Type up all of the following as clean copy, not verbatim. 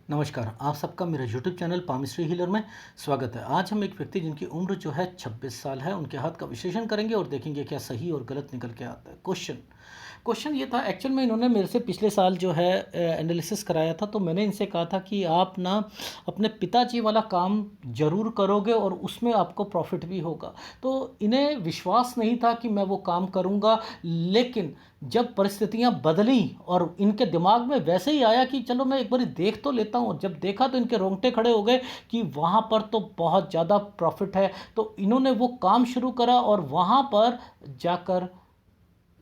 नमस्कार, आप सबका मेरे यूट्यूब चैनल पामिस्ट्री हीलर में स्वागत है। आज हम एक व्यक्ति जिनकी उम्र जो है 26 साल है, उनके हाथ का विश्लेषण करेंगे और देखेंगे क्या सही और गलत निकल के आता है। क्वेश्चन ये था, एक्चुअल में इन्होंने मेरे से पिछले साल जो है एनालिसिस कराया था, तो मैंने इनसे कहा था कि आप ना अपने पिताजी वाला काम ज़रूर करोगे और उसमें आपको प्रॉफिट भी होगा। तो इन्हें विश्वास नहीं था कि मैं वो काम करूँगा, लेकिन जब परिस्थितियां बदली और इनके दिमाग में वैसे ही आया कि चलो मैं एक बार देख तो लेता हूँ, जब देखा तो इनके रोंगटे खड़े हो गए कि वहाँ पर तो बहुत ज़्यादा प्रॉफिट है। तो इन्होंने वो काम शुरू करा और वहाँ पर जाकर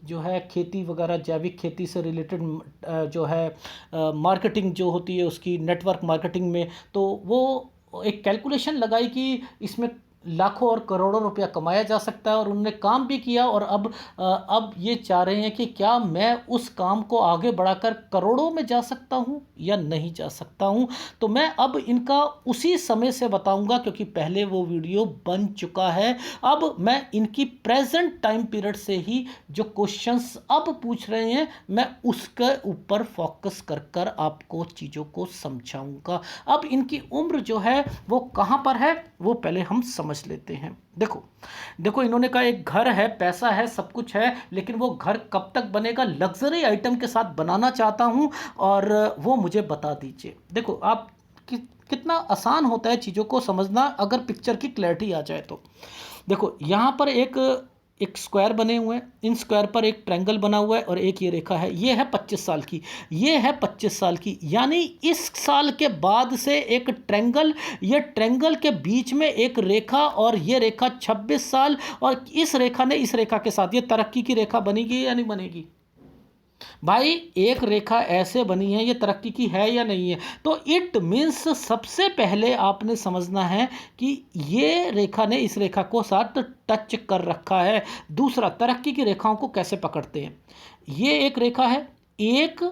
जो है खेती वगैरह, जैविक खेती से रिलेटेड जो है मार्केटिंग जो होती है उसकी, नेटवर्क मार्केटिंग में, तो वो एक कैलकुलेशन लगाई कि इसमें लाखों और करोड़ों रुपया कमाया जा सकता है और उन्होंने काम भी किया। और अब ये चाह रहे हैं कि क्या मैं उस काम को आगे बढ़ाकर करोड़ों में जा सकता हूँ या नहीं जा सकता हूँ। तो मैं अब इनका उसी समय से बताऊंगा, क्योंकि पहले वो वीडियो बन चुका है। अब मैं इनकी प्रेजेंट टाइम पीरियड से ही जो क्वेश्चंस अब पूछ रहे हैं, मैं उसके ऊपर फोकस कर कर आपको चीज़ों को समझाऊंगा। अब इनकी उम्र जो है वो कहाँ पर है, वो पहले हम समझ लेते हैं। देखो देखो, इन्होंने कहा एक घर है, पैसा है, सब कुछ है, लेकिन वो घर कब तक बनेगा, लग्जरी आइटम के साथ बनाना चाहता हूँ और वो मुझे बता दीजिए। देखो आप कितना आसान होता है चीज़ों को समझना अगर पिक्चर की क्लैरिटी आ जाए तो। देखो यहाँ पर एक एक स्क्वायर बने हुए हैं, इन स्क्वायर पर एक ट्रायंगल बना हुआ है और एक ये रेखा है। ये है 25 साल की, ये है 25 साल की, यानी इस साल के बाद से एक ट्रायंगल, ये ट्रायंगल के बीच में एक रेखा और ये रेखा 26 साल, और इस रेखा ने इस रेखा के साथ, ये तरक्की की रेखा बनेगी या नहीं बनेगी भाई? एक रेखा ऐसे बनी है, ये तरक्की की है या नहीं है? तो इट मीन्स सबसे पहले आपने समझना है कि ये रेखा ने इस रेखा को साथ टच कर रखा है। दूसरा, तरक्की की रेखाओं को कैसे पकड़ते हैं? ये एक रेखा है, एक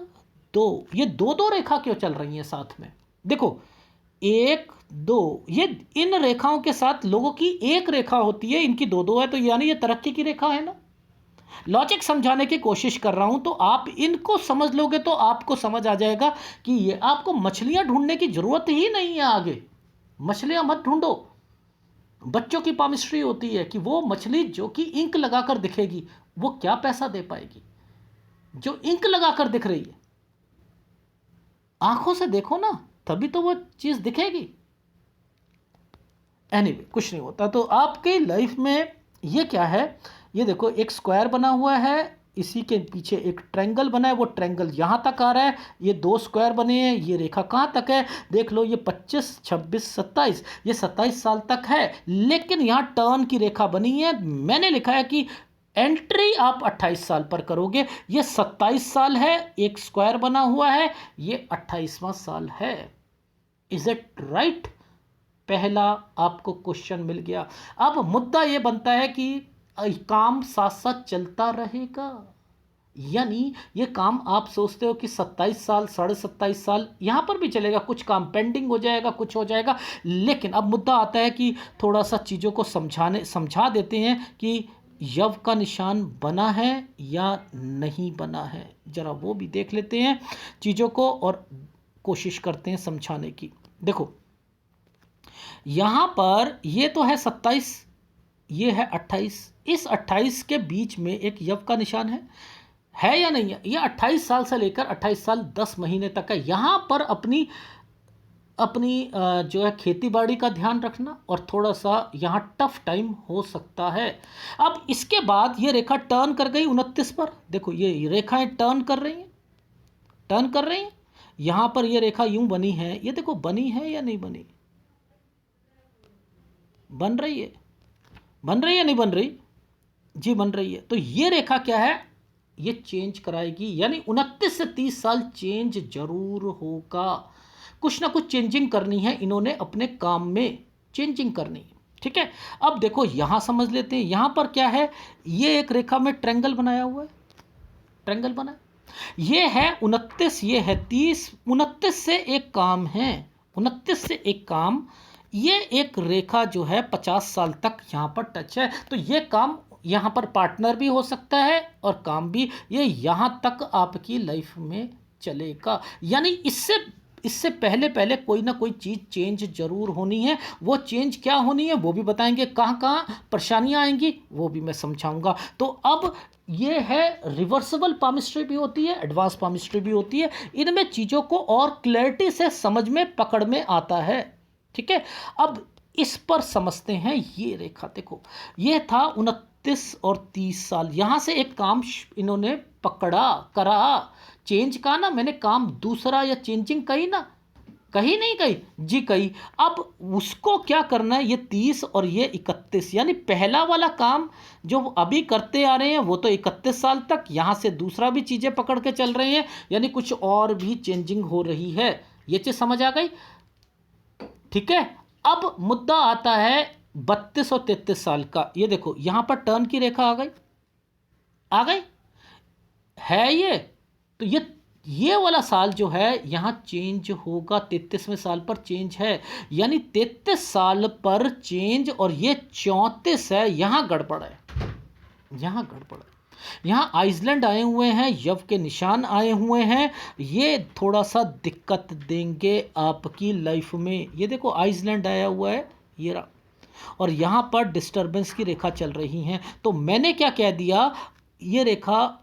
दो, ये दो दो रेखा क्यों चल रही हैं साथ में? देखो, एक दो, ये इन रेखाओं के साथ लोगों की एक रेखा होती है, इनकी दो दो है, तो यानी ये तरक्की की रेखा है ना। लॉजिक समझाने की कोशिश कर रहा हूं, तो आप इनको समझ लोगे तो आपको समझ आ जाएगा कि ये, आपको मछलियां ढूंढने की जरूरत ही नहीं है आगे। मछलियां मत ढूंढो। बच्चों की पामिस्ट्री होती है कि वो मछली जो कि इंक लगाकर दिखेगी, वो क्या पैसा दे पाएगी? जो इंक लगाकर दिख रही है, आंखों से देखो ना, तभी तो वो चीज दिखेगी। एनीवे, कुछ नहीं होता। तो आपके लाइफ में ये क्या है, ये देखो एक स्क्वायर बना हुआ है, इसी के पीछे एक ट्रायंगल बना है, वो ट्रायंगल यहाँ तक आ रहा है, ये दो स्क्वायर बने हैं, ये रेखा कहाँ तक है देख लो, ये 25, 26, 27, ये 27 साल तक है। लेकिन यहाँ टर्न की रेखा बनी है, मैंने लिखा है कि एंट्री आप 28 साल पर करोगे। ये 27 साल है, एक स्क्वायर बना हुआ है, ये 28वां साल है। Is it right? पहला आपको क्वेश्चन मिल गया। अब मुद्दा यह बनता है कि काम साथ साथ चलता रहेगा, यानी ये काम आप सोचते हो कि 27 साल, 27.5 साल यहां पर भी चलेगा, कुछ काम पेंडिंग हो जाएगा, कुछ हो जाएगा। लेकिन अब मुद्दा आता है कि थोड़ा सा चीज़ों को समझा देते हैं कि यव का निशान बना है या नहीं बना है, जरा वो भी देख लेते हैं चीज़ों को और कोशिश करते हैं समझाने की। देखो यहां पर ये तो है 27, ये है 28, इस 28 के बीच में एक यव का निशान है या नहीं है? ये 28 साल से लेकर 28 साल 10 महीने तक है। यहां पर अपनी अपनी जो है खेती बाड़ी का ध्यान रखना, और थोड़ा सा यहाँ टफ टाइम हो सकता है। अब इसके बाद ये रेखा टर्न कर गई 29 पर। देखो ये रेखाएं टर्न कर रही हैं, टर्न कर रही हैं। यहां पर ये रेखा यूं बनी है, ये देखो बनी है या नहीं बनी, बन रही है, बन रही है नहीं बन रही जी, बन रही है। तो ये रेखा क्या है, ये चेंज कराएगी, यानी 29 से 30 साल चेंज जरूर होगा। कुछ ना कुछ चेंजिंग करनी है इन्होंने अपने काम में, चेंजिंग करनी है। ठीक है, अब देखो यहां समझ लेते हैं, यहां पर क्या है, ये एक रेखा में ट्रायंगल बनाया हुआ है, ट्रायंगल बना, ये है 29, ये है 30, 29 से एक काम है, 29 से एक काम, ये एक रेखा जो है 50 साल तक यहां पर टच है। तो ये काम यहां पर पार्टनर भी हो सकता है और काम भी, ये यहां तक आपकी लाइफ में चलेगा। यानी इससे इससे पहले पहले कोई ना कोई चीज़ चेंज जरूर होनी है। वो चेंज क्या होनी है वो भी बताएंगे, कहाँ कहाँ परेशानियाँ आएंगी वो भी मैं समझाऊंगा। तो अब ये है, रिवर्सिबल पामिस्ट्री भी होती है, एडवांस पामिस्ट्री भी होती है। इनमें चीज़ों को और क्लैरिटी से समझ में पकड़ में आता है। ठीक है, अब इस पर समझते हैं। ये रेखा देखो, ये था 29 और 30 साल। यहां से एक काम इन्होंने पकड़ा, करा। चेंज का ना मैंने, काम दूसरा या चेंजिंग कही ना, कही नहीं कही जी, कही। अब उसको क्या करना है, ये 30 और ये 31, यानी पहला वाला काम जो अभी करते आ रहे हैं वो तो 31 साल तक, यहां से दूसरा भी चीजें पकड़ के चल रहे हैं, यानी कुछ और भी चेंजिंग हो रही है। ये चीज समझ आ गई? ठीक है, अब मुद्दा आता है 32 और 33 साल का। ये देखो यहां पर टर्न की रेखा आ गई, आ गई है ये। तो ये वाला साल जो है यहां चेंज होगा, 33वें साल पर चेंज है, यानी 33 साल पर चेंज। और ये 34 है, यहां गड़बड़ है, यहां गड़बड़ है। यहाँ आइसलैंड आए हुए हैं, यव के निशान आए हुए हैं, ये थोड़ा सा दिक्कत देंगे आपकी लाइफ में। ये देखो आइसलैंड आया हुआ है, ये रहा, और यहाँ पर डिस्टरबेंस की रेखा चल रही है। तो मैंने क्या कह दिया, ये रेखा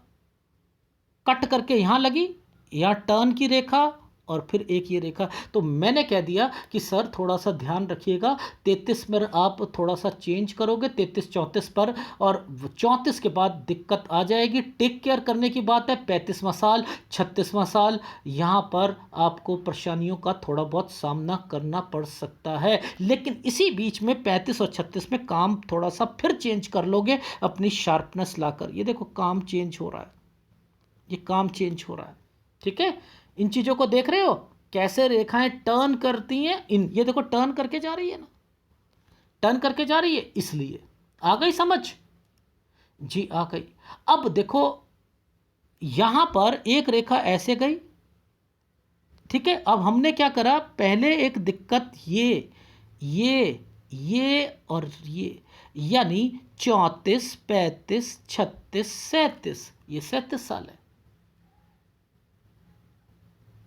कट करके यहाँ लगी, यहाँ टर्न की रेखा, और फिर एक ये रेखा। तो मैंने कह दिया कि सर थोड़ा सा ध्यान रखिएगा, 33 में आप थोड़ा सा चेंज करोगे, 33-34 पर, और 34 के बाद दिक्कत आ जाएगी। टेक केयर करने की बात है। 35वां साल, 36वां साल, यहाँ पर आपको परेशानियों का थोड़ा बहुत सामना करना पड़ सकता है। लेकिन इसी बीच में 35 और 36 में काम थोड़ा सा फिर चेंज कर लोगे अपनी शार्पनेस लाकर। ये देखो काम चेंज हो रहा है, ये काम चेंज हो रहा है। ठीक है, इन चीज़ों को देख रहे हो कैसे रेखाएं टर्न करती हैं। ये देखो टर्न करके जा रही है ना, टर्न करके जा रही है, इसलिए आ गई समझ जी, आ गई। अब देखो यहां पर एक रेखा ऐसे गई। ठीक है, अब हमने क्या करा, पहले एक दिक्कत ये और ये, यानी 34, 35, 36, 37, ये 37 साल है।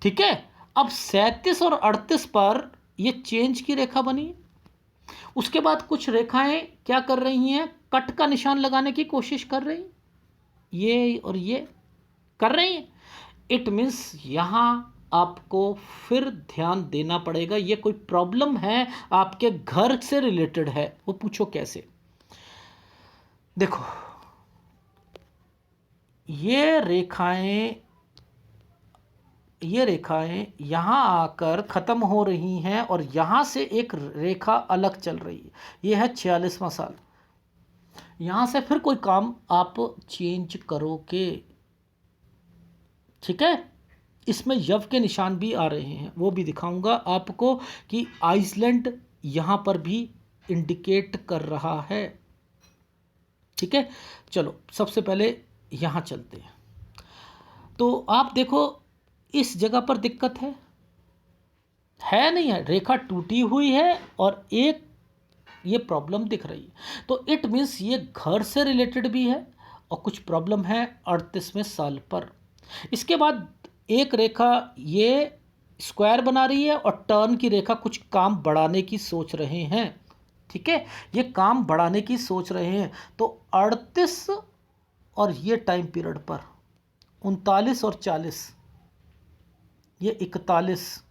ठीक है, अब 37 और 38 पर ये चेंज की रेखा बनी। उसके बाद कुछ रेखाएं क्या कर रही हैं, कट का निशान लगाने की कोशिश कर रही, ये और ये कर रही हैं। इट मीन्स यहां आपको फिर ध्यान देना पड़ेगा, ये कोई प्रॉब्लम है आपके घर से रिलेटेड है। वो पूछो कैसे। देखो ये रेखाएं यहां आकर ख़त्म हो रही हैं, और यहां से एक रेखा अलग चल रही है। यह है 46वां साल। यहां से फिर कोई काम आप चेंज करोगे। ठीक है, इसमें यव के निशान भी आ रहे हैं, वो भी दिखाऊंगा आपको कि आइसलैंड यहां पर भी इंडिकेट कर रहा है। ठीक है, चलो सबसे पहले यहां चलते हैं। तो आप देखो इस जगह पर दिक्कत है नहीं है, रेखा टूटी हुई है और एक ये प्रॉब्लम दिख रही है। तो इट मीन्स ये घर से रिलेटेड भी है और कुछ प्रॉब्लम है 38वें साल पर। इसके बाद एक रेखा ये स्क्वायर बना रही है और टर्न की रेखा कुछ काम बढ़ाने की सोच रहे हैं। ठीक है, ये काम बढ़ाने की सोच रहे हैं। तो 38 और ये टाइम पीरियड पर 39 और 40, ये 41,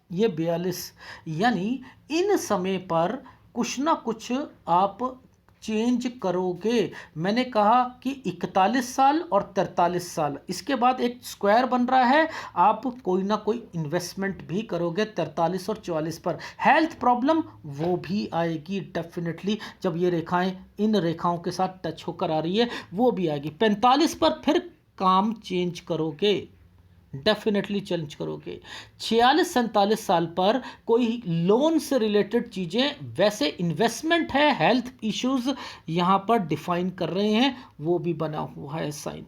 ये 42, यानी इन समय पर कुछ ना कुछ आप चेंज करोगे। मैंने कहा कि 41 साल और 43 साल, इसके बाद एक स्क्वायर बन रहा है, आप कोई ना कोई इन्वेस्टमेंट भी करोगे 43 और 44 पर। हेल्थ प्रॉब्लम वो भी आएगी डेफिनेटली, जब ये रेखाएं इन रेखाओं के साथ टच होकर आ रही है वो भी आएगी। 45 पर फिर काम चेंज करोगे, डेफिनेटली चेंज करोगे। 46-47 साल पर कोई लोन से रिलेटेड चीज़ें, वैसे इन्वेस्टमेंट है, हेल्थ इश्यूज यहाँ पर डिफाइन कर रहे हैं, वो भी बना हुआ है साइन।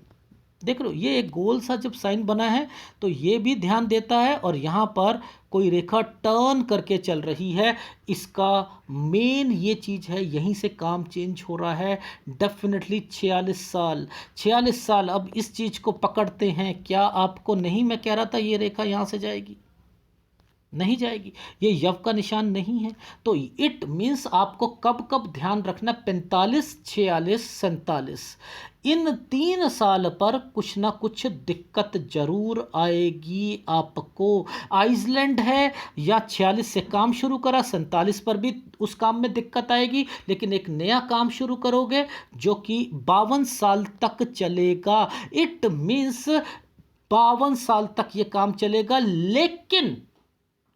देख लो ये एक गोल सा जब साइन बना है तो ये भी ध्यान देता है, और यहाँ पर कोई रेखा टर्न करके चल रही है, इसका मेन ये चीज़ है, यहीं से काम चेंज हो रहा है। डेफिनेटली 46 साल, 46 साल। अब इस चीज़ को पकड़ते हैं क्या, आपको नहीं मैं कह रहा था ये रेखा यहाँ से जाएगी, नहीं जाएगी। ये यव का निशान नहीं है। तो इट मीन्स आपको कब कब ध्यान रखना, 45, 46, 47, इन 3 साल पर कुछ ना कुछ दिक्कत जरूर आएगी आपको। आइसलैंड है या 46 से काम शुरू करा, 47 पर भी उस काम में दिक्कत आएगी, लेकिन एक नया काम शुरू करोगे जो कि 52 साल तक चलेगा। इट मीन्स 52 साल तक ये काम चलेगा।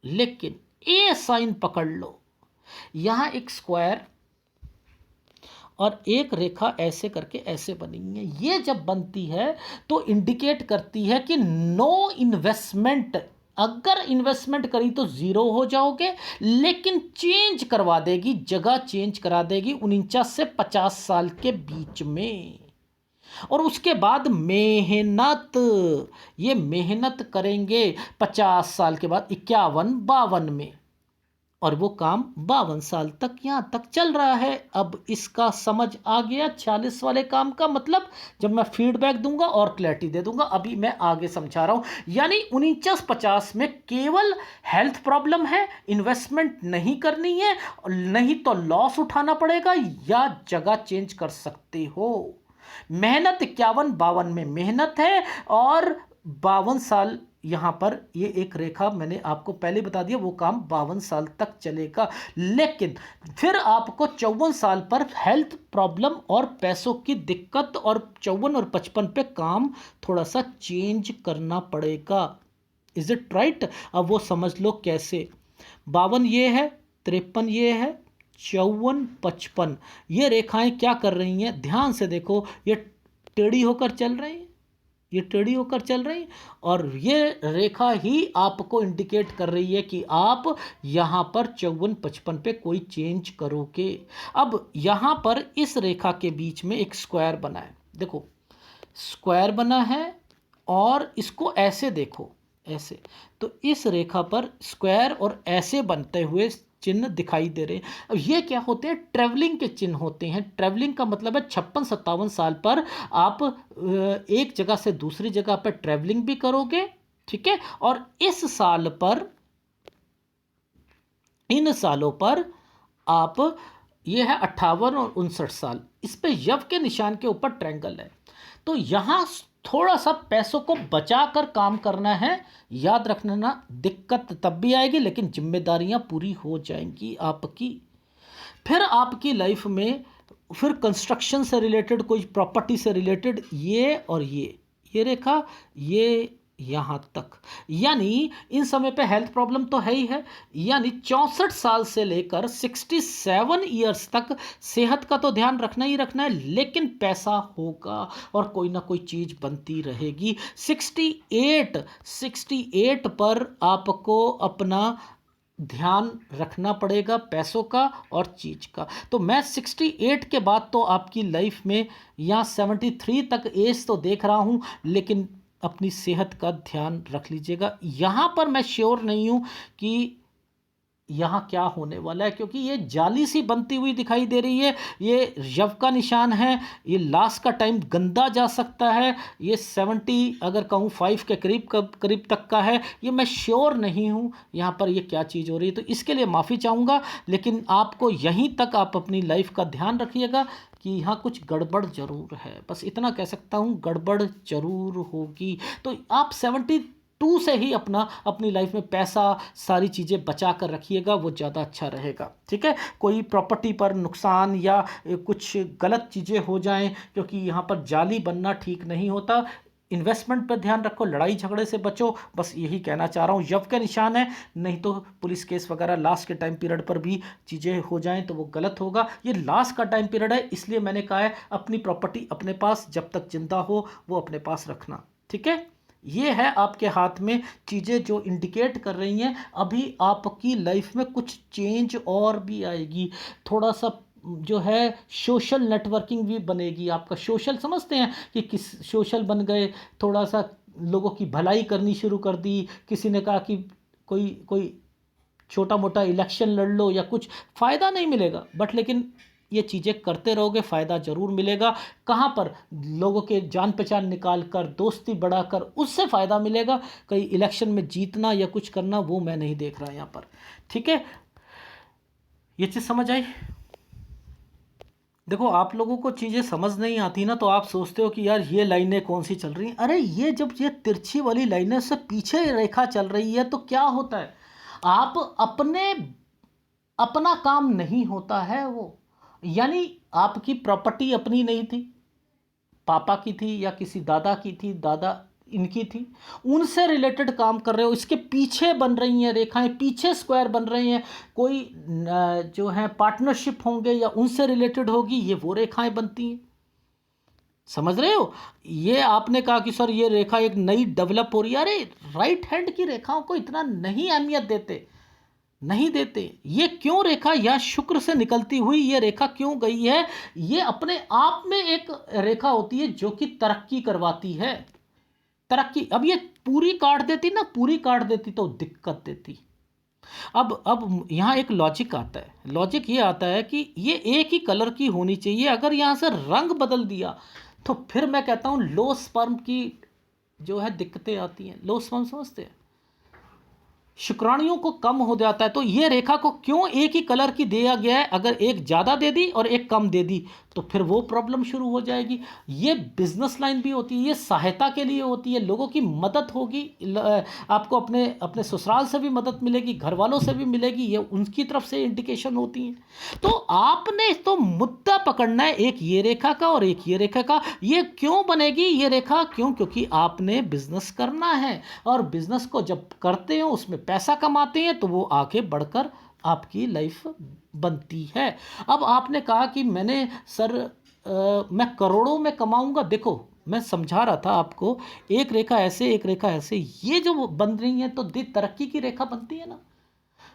लेकिन ए साइन पकड़ लो, यहां एक स्क्वायर और एक रेखा ऐसे करके ऐसे बनी है। ये जब बनती है तो इंडिकेट करती है कि नो इन्वेस्टमेंट। अगर इन्वेस्टमेंट करी तो जीरो हो जाओगे, लेकिन चेंज करवा देगी, जगह चेंज करा देगी 49 से 50 साल के बीच में। और उसके बाद मेहनत, ये मेहनत करेंगे 50 साल के बाद 51, 52 में, और वो काम 52 साल तक यहां तक चल रहा है। अब इसका समझ आ गया 46 वाले काम का मतलब। जब मैं फीडबैक दूंगा और क्लैरिटी दे दूंगा, अभी मैं आगे समझा रहा हूं। यानी 49-50 में केवल हेल्थ प्रॉब्लम है, इन्वेस्टमेंट नहीं करनी है, नहीं तो लॉस उठाना पड़ेगा या जगह चेंज कर सकते हो। मेहनत 51-52 में मेहनत है, और 52 साल यहां पर ये एक रेखा मैंने आपको पहले बता दिया, वो काम 52 साल तक चलेगा। लेकिन फिर आपको 54 साल पर हेल्थ प्रॉब्लम और पैसों की दिक्कत, और 54 और 55 पे काम थोड़ा सा चेंज करना पड़ेगा। Is it right? अब वो समझ लो कैसे। 52 ये है, 53 ये है, 54, 55, ये रेखाएं क्या कर रही हैं, ध्यान से देखो। ये टेढ़ी होकर चल रही हैं, ये टेढ़ी होकर चल रही हैं, और ये रेखा ही आपको इंडिकेट कर रही है कि आप यहाँ पर 54, 55 पे कोई चेंज करोगे। अब यहाँ पर इस रेखा के बीच में एक स्क्वायर बना है, देखो स्क्वायर बना है, और इसको ऐसे देखो, ऐसे। तो इस रेखा पर स्क्वायर और ऐसे बनते हुए चिन्ह दिखाई दे रहे हैं। अब ये क्या होते हैं? ट्रैवलिंग के चिन्ह होते हैं। ट्रैवलिंग का मतलब है 56-57 साल पर आप एक जगह से दूसरी जगह पर ट्रैवलिंग भी करोगे, ठीक है। और इस साल पर, इन सालों पर आप, ये है 58 और 59 साल, इस पे यव के निशान के ऊपर ट्रायंगल है। तो यहां थोड़ा सा पैसों को बचा कर काम करना है। याद रखना, दिक्कत तब भी आएगी लेकिन जिम्मेदारियां पूरी हो जाएंगी आपकी। फिर आपकी लाइफ में फिर कंस्ट्रक्शन से रिलेटेड, कोई प्रॉपर्टी से रिलेटेड, ये और ये रेखा, ये यहाँ तक। यानी इन समय पे हेल्थ प्रॉब्लम तो है ही है। यानी 64 साल से लेकर 67 ईयर्स तक सेहत का तो ध्यान रखना ही रखना है, लेकिन पैसा होगा और कोई ना कोई चीज़ बनती रहेगी। 68 पर आपको अपना ध्यान रखना पड़ेगा, पैसों का और चीज़ का। तो मैं 68 के बाद तो आपकी लाइफ में यहाँ 73 तक एज तो देख रहा हूँ, लेकिन अपनी सेहत का ध्यान रख लीजिएगा। यहाँ पर मैं श्योर नहीं हूँ कि यहाँ क्या होने वाला है, क्योंकि ये जाली सी बनती हुई दिखाई दे रही है। ये यव का निशान है, ये लास्ट का टाइम गंदा जा सकता है। ये 70 अगर कहूँ 5 के करीब तक का है। ये मैं श्योर नहीं हूँ यहाँ पर ये क्या चीज़ हो रही है, तो इसके लिए माफ़ी चाहूँगा। लेकिन आपको यहीं तक आप अपनी लाइफ का ध्यान रखिएगा कि यहाँ कुछ गड़बड़ ज़रूर है, बस इतना कह सकता हूँ, गड़बड़ ज़रूर होगी। तो आप 72 से ही अपनी लाइफ में पैसा, सारी चीज़ें बचा कर रखिएगा, वो ज़्यादा अच्छा रहेगा, ठीक है। कोई प्रॉपर्टी पर नुकसान या कुछ गलत चीज़ें हो जाएं, क्योंकि यहाँ पर जाली बनना ठीक नहीं होता। इन्वेस्टमेंट पर ध्यान रखो, लड़ाई झगड़े से बचो, बस यही कहना चाह रहा हूँ। यव के निशान है, नहीं तो पुलिस केस वगैरह लास्ट के टाइम पीरियड पर भी चीज़ें हो जाएं तो वो गलत होगा। ये लास्ट का टाइम पीरियड है, इसलिए मैंने कहा है अपनी प्रॉपर्टी अपने पास जब तक जिंदा हो वो अपने पास रखना, ठीक है। ये है आपके हाथ में चीज़ें जो इंडिकेट कर रही हैं अभी आपकी लाइफ में कुछ चेंज और भी आएगी। थोड़ा सा जो है सोशल नेटवर्किंग भी बनेगी। आपका सोशल समझते हैं कि किस सोशल बन गए, थोड़ा सा लोगों की भलाई करनी शुरू कर दी। किसी ने कहा कि कोई कोई छोटा मोटा इलेक्शन लड़ लो या कुछ, फ़ायदा नहीं मिलेगा बट लेकिन ये चीज़ें करते रहोगे फ़ायदा ज़रूर मिलेगा। कहाँ पर? लोगों के जान पहचान निकाल कर, दोस्ती बढ़ाकर, उससे फ़ायदा मिलेगा। कहीं इलेक्शन में जीतना या कुछ करना वो मैं नहीं देख रहा यहाँ पर। ठीक है, ये चीज़ समझ आई? देखो, आप लोगों को चीज़ें समझ नहीं आती ना, तो आप सोचते हो कि यार ये लाइनें कौन सी चल रही हैं। अरे ये जब ये तिरछी वाली लाइनें से पीछे रेखा चल रही है तो क्या होता है, आप अपने अपना काम नहीं होता है वो। यानी आपकी प्रॉपर्टी अपनी नहीं थी, पापा की थी या किसी दादा की थी, दादा इनकी थी, उनसे रिलेटेड काम कर रहे हो। इसके पीछे बन रही हैं रेखाएं, पीछे स्क्वायर बन रहे हैं। कोई जो है पार्टनरशिप होंगे या उनसे रिलेटेड होगी, ये वो रेखाएं बनती हैं। समझ रहे हो? ये आपने कहा कि सर ये रेखा एक नई डेवलप हो रही है। अरे राइट हैंड की रेखाओं को इतना नहीं अहमियत देते, नहीं देते। ये क्यों रेखा या शुक्र से निकलती हुई ये रेखा क्यों गई है? ये अपने आप में एक रेखा होती है जो कि तरक्की करवाती है। तरक्की, अब ये पूरी काट देती ना, पूरी काट देती तो दिक्कत देती। अब यहाँ एक लॉजिक आता है। लॉजिक ये आता है कि ये एक ही कलर की होनी चाहिए। अगर यहाँ से रंग बदल दिया तो फिर मैं कहता हूँ लो स्पर्म की जो है दिक्कतें आती हैं। लो स्पर्म समझते हैं, शुक्राणुओं को कम हो जाता है। तो ये रेखा को क्यों एक ही कलर की दिया गया है? अगर एक ज़्यादा दे दी और एक कम दे दी तो फिर वो प्रॉब्लम शुरू हो जाएगी। ये बिजनेस लाइन भी होती है, ये सहायता के लिए होती है, लोगों की मदद होगी। आपको अपने अपने ससुराल से भी मदद मिलेगी, घर वालों से भी मिलेगी, ये उनकी तरफ से इंडिकेशन होती है। तो आपने तो मुद्दा पकड़ना है, एक ये रेखा का और एक ये रेखा का। ये क्यों बनेगी ये रेखा? क्यों? क्योंकि आपने बिजनेस करना है, और बिजनेस को जब करते हो उसमें पैसा कमाते हैं तो वो आगे बढ़कर आपकी लाइफ बनती है। अब आपने कहा कि मैंने सर मैं करोड़ों में कमाऊंगा। देखो, मैं समझा रहा था आपको, एक रेखा ऐसे, एक रेखा ऐसे, ये जो बन रही है तो तरक्की की रेखा बनती है ना।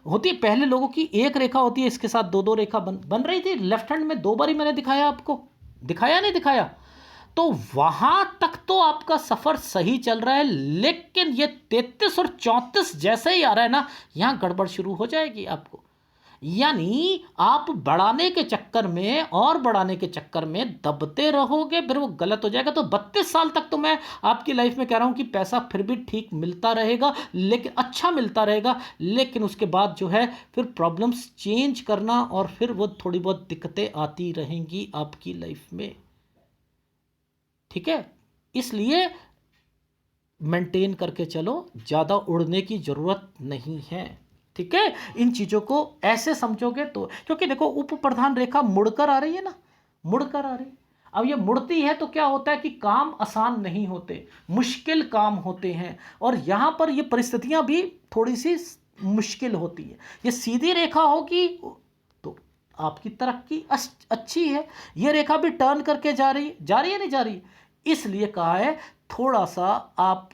होती है, पहले लोगों की एक रेखा होती है, इसके साथ दो दो रेखा बन रही थी। लेफ्ट हैंड में दो बारी मैंने दिखाया आपको, दिखाया नहीं दिखाया? तो वहां तक तो आपका सफर सही चल रहा है, लेकिन ये 33 और 34 जैसे ही आ रहा है ना, यहां गड़बड़ शुरू हो जाएगी आपको। यानी आप बढ़ाने के चक्कर में और बढ़ाने के चक्कर में दबते रहोगे, फिर वो गलत हो जाएगा। तो 32 साल तक तो मैं आपकी लाइफ में कह रहा हूं कि पैसा फिर भी ठीक मिलता रहेगा, लेकिन अच्छा मिलता रहेगा। लेकिन उसके बाद जो है फिर प्रॉब्लम्स चेंज करना, और फिर वो थोड़ी बहुत दिक्कतें आती रहेंगी आपकी लाइफ में। ठीक है, इसलिए मेंटेन करके चलो, ज़्यादा उड़ने की ज़रूरत नहीं है। ठीक है, इन चीज़ों को ऐसे समझोगे तो, क्योंकि देखो उप प्रधान रेखा मुड़कर आ रही है ना, मुड़कर आ रही है। अब ये मुड़ती है तो क्या होता है कि काम आसान नहीं होते, मुश्किल काम होते हैं, और यहाँ पर ये परिस्थितियाँ भी थोड़ी सी मुश्किल होती है। ये सीधी रेखा होगी तो आपकी तरक्की अच्छी है। ये रेखा भी टर्न करके जा रही है नहीं जा रही? इसलिए कहा है थोड़ा सा आप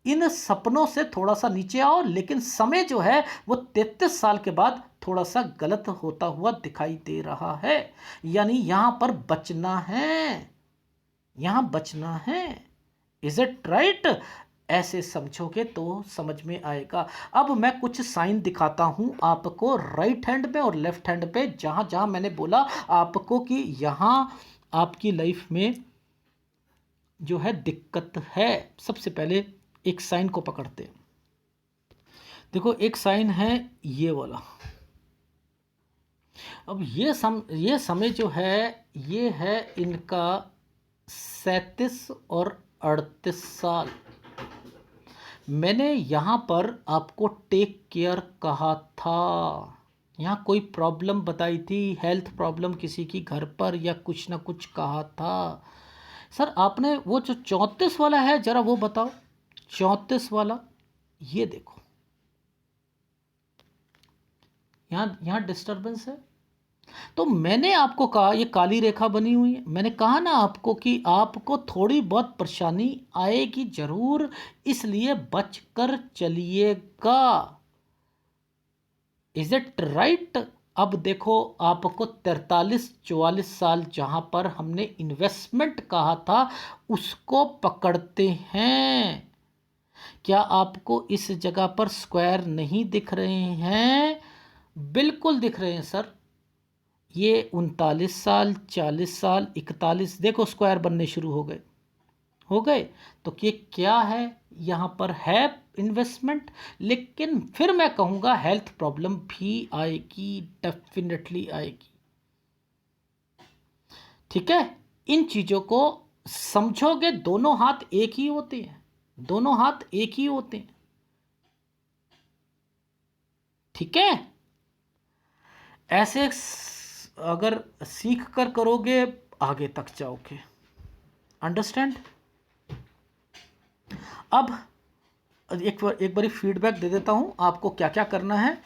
इन सपनों से थोड़ा सा नीचे आओ। लेकिन समय जो है वो 33 साल के बाद थोड़ा सा गलत होता हुआ दिखाई दे रहा है। यानी यहां पर बचना है, यहां बचना है। Is it right? ऐसे समझोगे तो समझ में आएगा। अब मैं कुछ साइन दिखाता हूं आपको राइट हैंड में और लेफ्ट हैंड पे, जहां जहां मैंने बोला आपको कि यहां आपकी लाइफ में जो है दिक्कत है। सबसे पहले एक साइन को पकड़ते हैं। देखो, एक साइन है ये वाला। अब ये समय जो है ये है इनका 37 और 38 साल। मैंने यहाँ पर आपको टेक केयर कहा था, यहाँ कोई प्रॉब्लम बताई थी, हेल्थ प्रॉब्लम किसी की घर पर या कुछ ना कुछ कहा था। सर आपने वो जो 34 वाला है जरा वो बताओ, 34 वाला ये देखो, यहाँ डिस्टरबेंस है। तो मैंने आपको कहा ये काली रेखा बनी हुई है, मैंने कहा ना आपको कि आपको थोड़ी बहुत परेशानी आएगी जरूर, इसलिए बच कर चलिएगा। Is it right? अब देखो, आपको 43-44 साल जहां पर हमने इन्वेस्टमेंट कहा था उसको पकड़ते हैं। क्या आपको इस जगह पर स्क्वायर नहीं दिख रहे हैं? बिल्कुल दिख रहे हैं सर। ये 39 साल, 40 साल, 41, देखो स्क्वायर बनने शुरू हो गए। तो ये क्या है, यहाँ पर है इन्वेस्टमेंट, लेकिन फिर मैं कहूँगा हेल्थ प्रॉब्लम भी आएगी, डेफिनेटली आएगी। ठीक है, इन चीज़ों को समझोगे, दोनों हाथ एक ही होते हैं, दोनों हाथ एक ही होते हैं। ठीक है, ऐसे अगर सीख कर करोगे आगे तक जाओगे। अंडरस्टैंड। अब एक बारी फीडबैक दे देता हूं आपको, क्या क्या करना है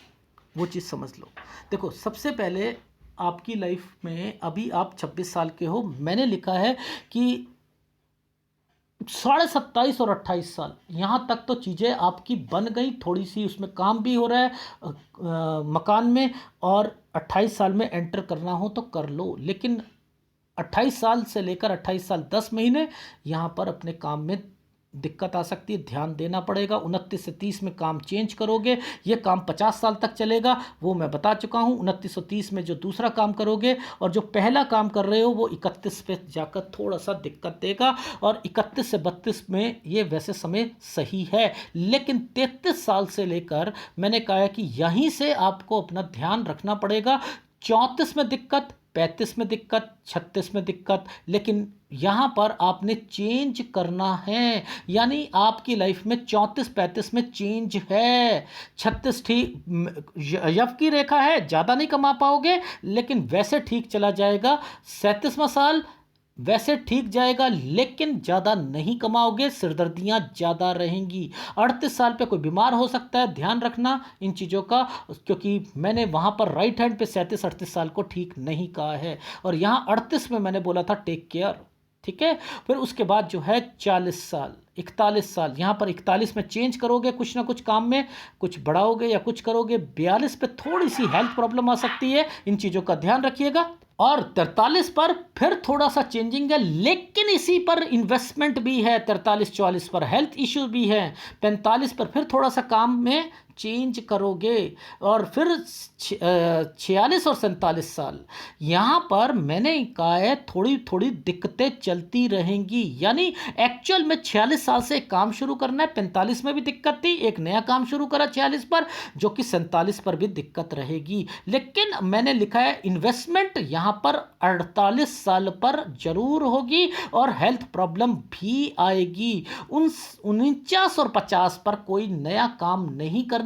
वो चीज़ समझ लो। देखो, सबसे पहले आपकी लाइफ में अभी आप 26 साल के हो, मैंने लिखा है कि 27.5 और 28 साल यहाँ तक तो चीज़ें आपकी बन गई, थोड़ी सी उसमें काम भी हो रहा है मकान में, और 28 साल में एंटर करना हो तो कर लो। लेकिन 28 साल से लेकर 28 साल 10 महीने यहाँ पर अपने काम में दिक्कत आ सकती है, ध्यान देना पड़ेगा। 29 से 30 में काम चेंज करोगे, ये काम 50 साल तक चलेगा, वो मैं बता चुका हूँ। 29 और 30 में जो दूसरा काम करोगे और जो पहला काम कर रहे हो वो 31 पे जाकर थोड़ा सा दिक्कत देगा, और 31 से 32 में ये वैसे समय सही है। लेकिन 33 साल से लेकर मैंने कहा है कि यहीं से आपको अपना ध्यान रखना पड़ेगा। 34 में दिक्कत, 35 में दिक्कत, 36 में दिक्कत, लेकिन यहाँ पर आपने चेंज करना है। यानी आपकी लाइफ में 34-35 में चेंज है। 36 ठीक यव की रेखा है, ज़्यादा नहीं कमा पाओगे, लेकिन वैसे ठीक चला जाएगा। 37वां साल वैसे ठीक जाएगा, लेकिन ज़्यादा नहीं कमाओगे, सिरदर्दियाँ ज़्यादा रहेंगी। 38 साल पे कोई बीमार हो सकता है, ध्यान रखना इन चीज़ों का, क्योंकि मैंने वहाँ पर राइट हैंड पे 37-38 साल को ठीक नहीं कहा है, और यहाँ 38 में मैंने बोला था टेक केयर। ठीक है, फिर उसके बाद जो है 40 साल, 41 साल, यहाँ पर 41 में चेंज करोगे कुछ ना कुछ काम में, कुछ बढ़ाओगे या कुछ करोगे। 42 पे थोड़ी सी हेल्थ प्रॉब्लम आ सकती है, इन चीज़ों का ध्यान रखिएगा। और 43 पर फिर थोड़ा सा चेंजिंग है, लेकिन इसी पर इन्वेस्टमेंट भी है। 43-44 पर हेल्थ इश्यू भी है। 45 पर फिर थोड़ा सा काम में चेंज करोगे, और फिर 46 और 47 साल यहाँ पर मैंने कहा है थोड़ी थोड़ी दिक्कतें चलती रहेंगी। यानी एक्चुअल में 46 साल से काम शुरू करना है, 45 में भी दिक्कत थी, एक नया काम शुरू करा 46 पर, जो कि 47 पर भी दिक्कत रहेगी। लेकिन मैंने लिखा है इन्वेस्टमेंट यहाँ पर 48 साल पर जरूर होगी, और हेल्थ प्रॉब्लम भी आएगी। 49 और 50 पर कोई नया काम नहीं करना,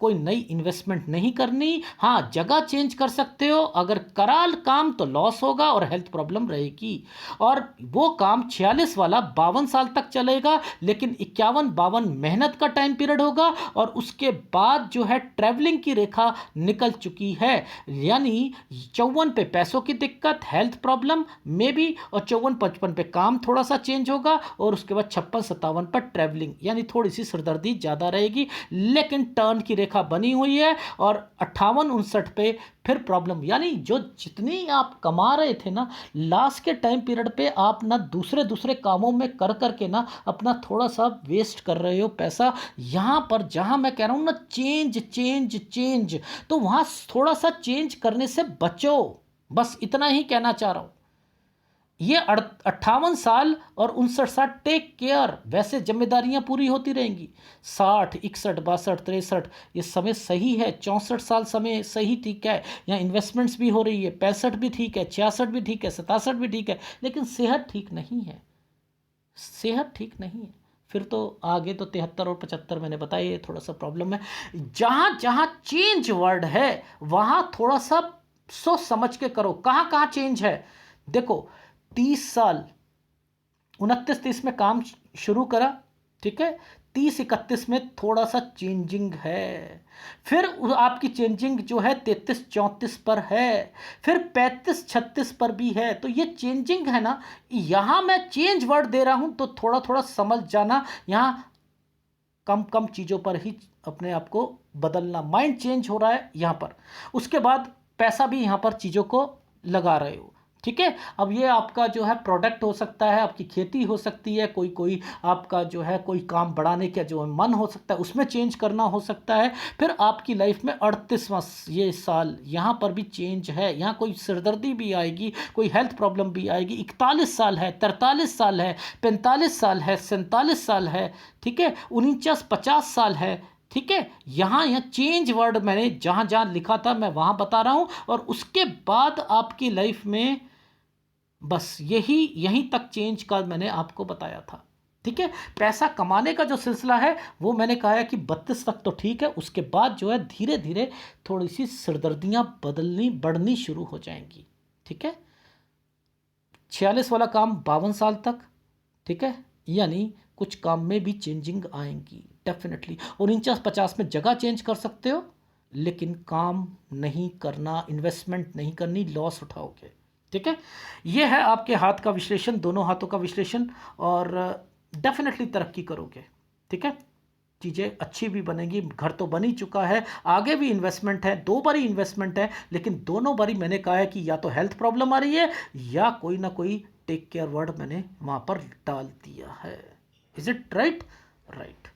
कोई नई इन्वेस्टमेंट नहीं करनी। हाँ, जगह चेंज कर सकते हो, अगर कराल काम तो लॉस होगा और हेल्थ प्रॉब्लम रहेगी। और वो काम 46 वाला 52 साल तक चलेगा, लेकिन 51-52 मेहनत का टाइम पीरियड होगा, और उसके बाद जो है ट्रैवलिंग की रेखा निकल चुकी है। यानी 54 पे पैसों की दिक्कत, हेल्थ प्रॉब्लम में भी, और 54-55 पे काम थोड़ा सा चेंज होगा, और उसके बाद 56-57 पर ट्रैवलिंग, यानी थोड़ी सी सिरदर्दी ज़्यादा रहेगी, लेकिन टर्न की रेखा बनी हुई है। और 58-59 पे फिर प्रॉब्लम, यानी जो जितनी आप कमा रहे थे ना लास्ट के टाइम पीरियड पे, आप ना दूसरे दूसरे कामों में कर करके ना अपना थोड़ा सा वेस्ट कर रहे हो पैसा। यहाँ पर जहाँ मैं कह रहा हूँ ना चेंज चेंज चेंज, तो वहाँ थोड़ा सा चेंज करने से बचो, बस इतना ही कहना चाह रहा हूँ। ये 58 साल और 59 साल टेक केयर, वैसे जिम्मेदारियां पूरी होती रहेंगी। 60, 61, 62, 63 ये समय सही है। 64 साल समय सही, ठीक है, यहाँ इन्वेस्टमेंट्स भी हो रही है। 65 भी ठीक है, 66 भी ठीक है, 67 भी ठीक है, लेकिन सेहत ठीक नहीं है, सेहत ठीक नहीं है। फिर तो आगे तो 73 और 75 मैंने बताया, ये थोड़ा सा प्रॉब्लम है। जहाँ जहाँ चेंज वर्ड है वहाँ थोड़ा सा सोच समझ के करो, कहाँ कहाँ चेंज है। देखो, 30 साल 29-30 में काम शुरू करा, ठीक है, 30-31 में थोड़ा सा चेंजिंग है। फिर आपकी चेंजिंग जो है 33-34 पर है, फिर 35-36 पर भी है। तो ये चेंजिंग है ना, यहाँ मैं चेंज वर्ड दे रहा हूँ तो थोड़ा थोड़ा समझ जाना। यहाँ कम कम चीज़ों पर ही अपने आप को बदलना, माइंड चेंज हो रहा है यहाँ पर। उसके बाद पैसा भी यहाँ पर चीज़ों को लगा रहे हो, ठीक है। अब ये आपका जो है प्रोडक्ट हो सकता है, आपकी खेती हो सकती है, कोई कोई आपका जो है कोई काम बढ़ाने का जो है मन हो सकता है, उसमें चेंज करना हो सकता है। फिर आपकी लाइफ में 38वां ये साल, यहाँ पर भी चेंज है, यहाँ कोई सिरदर्दी भी आएगी, कोई हेल्थ प्रॉब्लम भी आएगी। 41 साल है, 43 साल है, 45 साल है, 47 साल है, ठीक है, 49-50 साल है, ठीक है। यहाँ चेंज वर्ड मैंने जहाँ जहाँ लिखा था मैं वहाँ बता रहा हूँ। और उसके बाद आपकी लाइफ में बस यहीं तक चेंज का मैंने आपको बताया था, ठीक है। पैसा कमाने का जो सिलसिला है वो मैंने कहा है कि 32 तक तो ठीक है, उसके बाद जो है धीरे धीरे थोड़ी सी सिरदर्दियाँ बढ़नी शुरू हो जाएंगी, ठीक है। 46 वाला काम 52 साल तक, ठीक है, यानी कुछ काम में भी चेंजिंग आएंगी डेफिनेटली। और 49-50 में जगह चेंज कर सकते हो, लेकिन काम नहीं करना, इन्वेस्टमेंट नहीं करनी, लॉस उठाओगे, ठीक है। ये है आपके हाथ का विश्लेषण, दोनों हाथों का विश्लेषण, और डेफिनेटली तरक्की करोगे, ठीक है। चीज़ें अच्छी भी बनेगी, घर तो बन ही चुका है, आगे भी इन्वेस्टमेंट है, 2 बारी इन्वेस्टमेंट है, लेकिन दोनों बारी मैंने कहा है कि या तो हेल्थ प्रॉब्लम आ रही है या कोई ना कोई टेक केयर वर्ड मैंने वहाँ पर डाल दिया है। Is it right? राइट।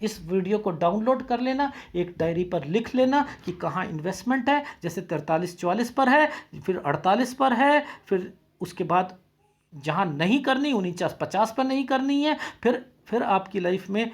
इस वीडियो को डाउनलोड कर लेना, एक डायरी पर लिख लेना कि कहाँ इन्वेस्टमेंट है। जैसे 43-44 पर है, फिर 48 पर है, फिर उसके बाद जहाँ नहीं करनी 49-50 पर नहीं करनी है, फिर आपकी लाइफ में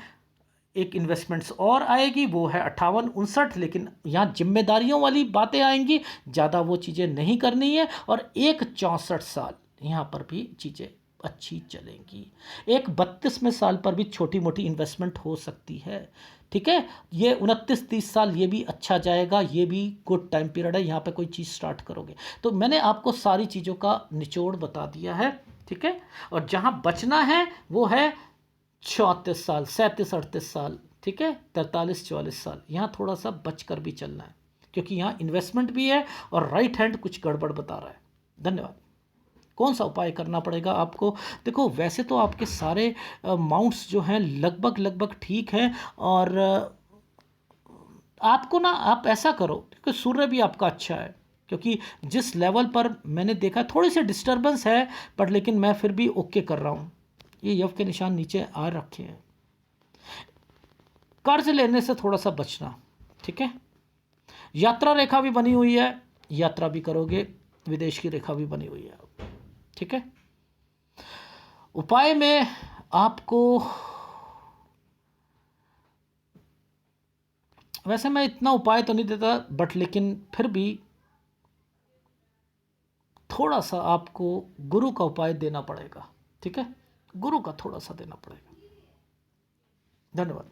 एक इन्वेस्टमेंट्स और आएगी, वो है 58-59, लेकिन यहाँ जिम्मेदारियों वाली बातें आएंगी, ज़्यादा वो चीज़ें नहीं करनी है। और एक 64 साल यहाँ पर भी चीज़ें अच्छी चलेंगी। एक 32वें साल पर भी छोटी मोटी इन्वेस्टमेंट हो सकती है, ठीक है। ये 29-30 साल ये भी अच्छा जाएगा, ये भी गुड टाइम पीरियड है, यहाँ पे कोई चीज़ स्टार्ट करोगे। तो मैंने आपको सारी चीज़ों का निचोड़ बता दिया है, ठीक है। और जहाँ बचना है वो है 34 साल, 37-38 साल, ठीक है, 43-44 साल, यहाँ थोड़ा सा बच कर भी चलना है, क्योंकि यहाँ इन्वेस्टमेंट भी है और राइट हैंड कुछ गड़बड़ बता रहा है। धन्यवाद। कौन सा उपाय करना पड़ेगा आपको? देखो, वैसे तो आपके सारे अमाउंट्स जो हैं लगभग लगभग ठीक हैं, और आपको ना, आप ऐसा करो, क्योंकि सूर्य भी आपका अच्छा है, क्योंकि जिस लेवल पर मैंने देखा थोड़ी सी डिस्टर्बेंस है, बट लेकिन मैं फिर भी ओके कर रहा हूँ। ये यव के निशान नीचे आ रखे हैं। कर्ज लेने से थोड़ा सा बचना, ठीक है। यात्रा रेखा भी बनी हुई है, यात्रा भी करोगे, विदेश की रेखा भी बनी हुई है, ठीक है। उपाय में आपको, वैसे मैं इतना उपाय तो नहीं देता, बट लेकिन फिर भी थोड़ा सा आपको गुरु का उपाय देना पड़ेगा, ठीक है। गुरु का थोड़ा सा देना पड़ेगा। धन्यवाद।